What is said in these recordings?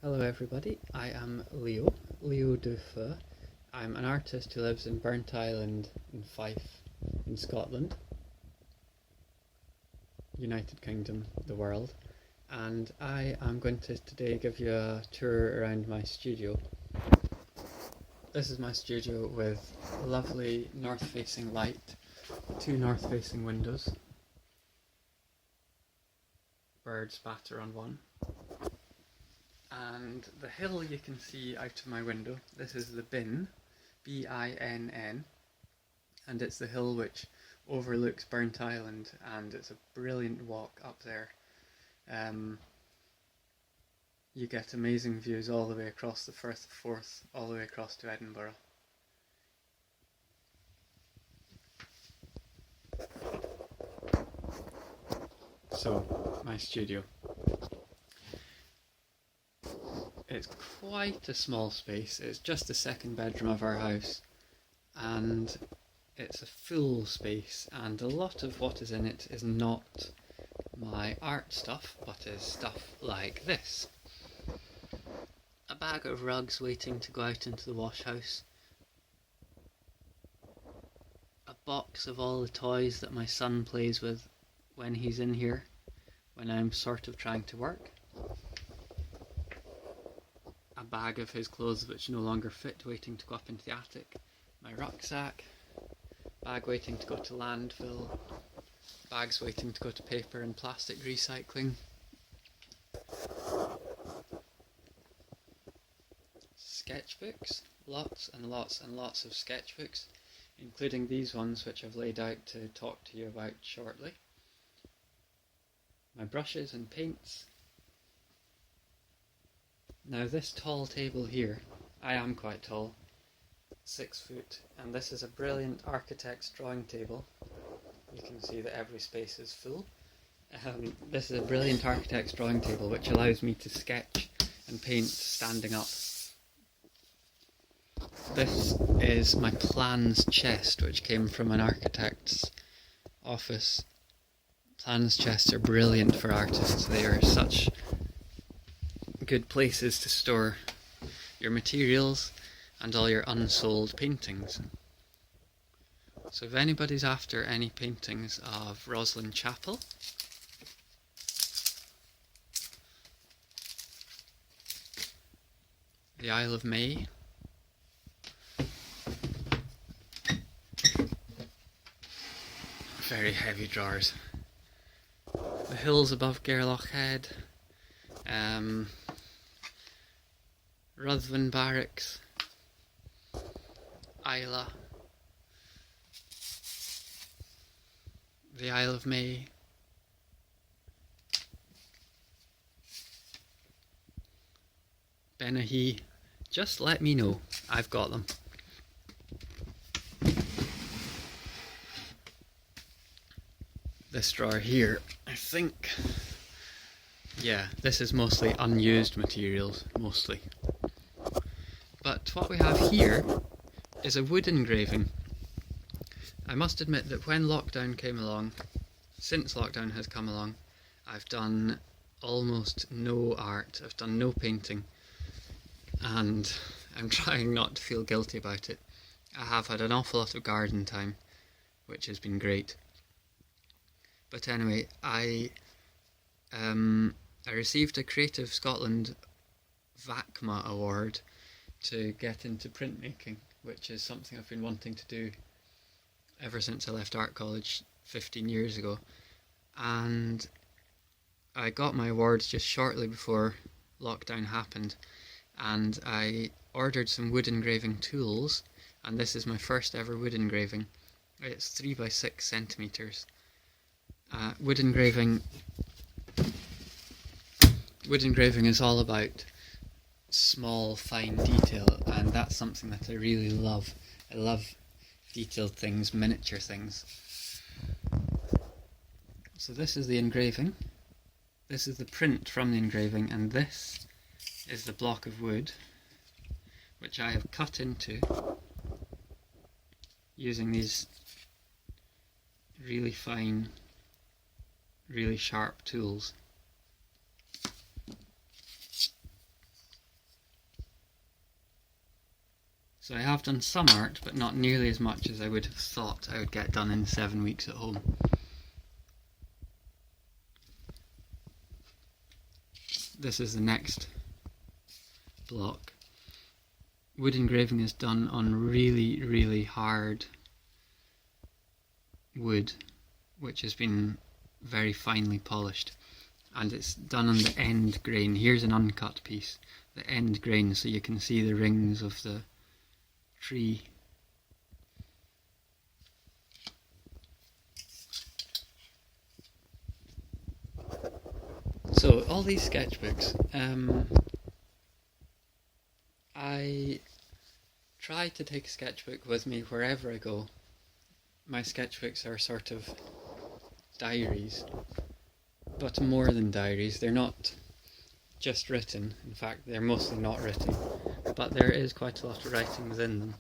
Hello everybody, I am Leo du Feu. I'm an artist who lives in Burnt Island in Fife in Scotland, United Kingdom, the world, and I am going to today give you a tour around my studio. This is my studio with lovely north-facing light, two north-facing windows, birds batter on one. And the hill you can see out of my window, this is the Bin, B-I-N-N, and it's the hill which overlooks Burnt Island, and it's a brilliant walk up there. You get amazing views all the way across the Firth of Forth, all the way across to Edinburgh. So, my studio. It's quite a small space, it's just the second bedroom of our house, and it's a full space, and a lot of what is in it is not my art stuff, but is stuff like this. A bag of rugs waiting to go out into the wash house. A box of all the toys that my son plays with when he's in here, when I'm sort of trying to work. A bag of his clothes which no longer fit waiting to go up into the attic. My rucksack. Bag waiting to go to landfill. Bags waiting to go to paper and plastic recycling. Sketchbooks, lots and lots and lots of sketchbooks, including these ones which I've laid out to talk to you about shortly. My brushes and paints. Now this tall table here, I am quite tall, 6 foot, and this is a brilliant architect's drawing table. You can see that every space is full. This is a brilliant architect's drawing table which allows me to sketch and paint standing up. This is my plans chest, which came from an architect's office. Plans chests are brilliant for artists. They are such good places to store your materials and all your unsold paintings. So if anybody's after any paintings of Roslin Chapel, the Isle of May, very heavy drawers, the hills above Gairloch Head, Ruthven Barracks, Isla, the Isle of May, Benahee. Just let me know, I've got them. This drawer here, I think, yeah, this is mostly unused materials, mostly. But what we have here is a wood engraving. I must admit that when lockdown came along, since lockdown has come along, I've done almost no art, I've done no painting, and I'm trying not to feel guilty about it. I have had an awful lot of garden time, which has been great. But anyway, I received a Creative Scotland VACMA award to get into printmaking, which is something I've been wanting to do ever since I left art college 15 years ago. And I got my awards just shortly before lockdown happened, and I ordered some wood engraving tools, and this is my first ever wood engraving. It's 3 by 6 centimetres. Wood engraving is all about small, fine detail, and that's something that I really love. I love detailed things, miniature things. So this is the engraving, this is the print from the engraving, and this is the block of wood which I have cut into using these really fine, really sharp tools. So I have done some art, but not nearly as much as I would have thought I would get done in 7 weeks at home. This is the next block. Wood engraving is done on really, really hard wood, which has been very finely polished, and it's done on the end grain. Here's an uncut piece, the end grain, so you can see the rings of the tree. So all these sketchbooks, I try to take a sketchbook with me wherever I go. My sketchbooks are sort of diaries, but more than diaries. They're not just written, in fact they're mostly not written, but there is quite a lot of writing within them.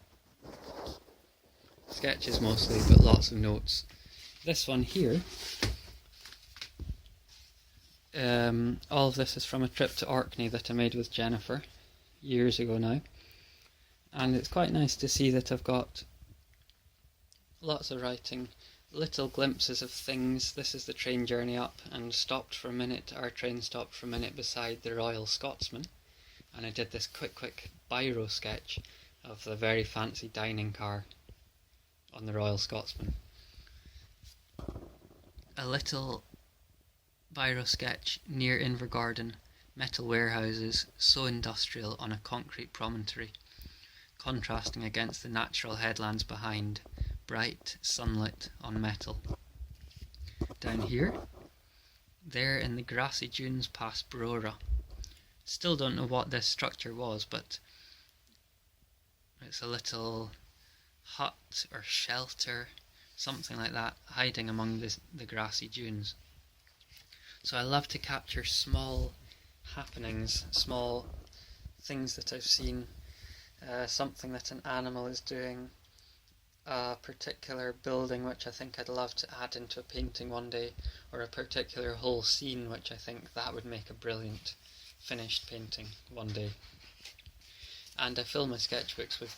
Sketches mostly, but lots of notes. This one here, all of this is from a trip to Orkney that I made with Jennifer years ago now, and it's quite nice to see that I've got lots of writing, little glimpses of things. This is the train journey up, and stopped for a minute, our train stopped for a minute beside the Royal Scotsman, and I did this quick biro sketch of the very fancy dining car on the Royal Scotsman. A little biro sketch near Invergordon, metal warehouses, so industrial on a concrete promontory, contrasting against the natural headlands behind, bright, sunlit on metal. Down here, there in the grassy dunes past Brora. Still don't know what this structure was, but it's a little hut or shelter, something like that, hiding among the grassy dunes. So I love to capture small happenings, small things that I've seen, something that an animal is doing, a particular building which I think I'd love to add into a painting one day, or a particular whole scene which I think that would make a brilliant finished painting one day. And I fill my sketchbooks with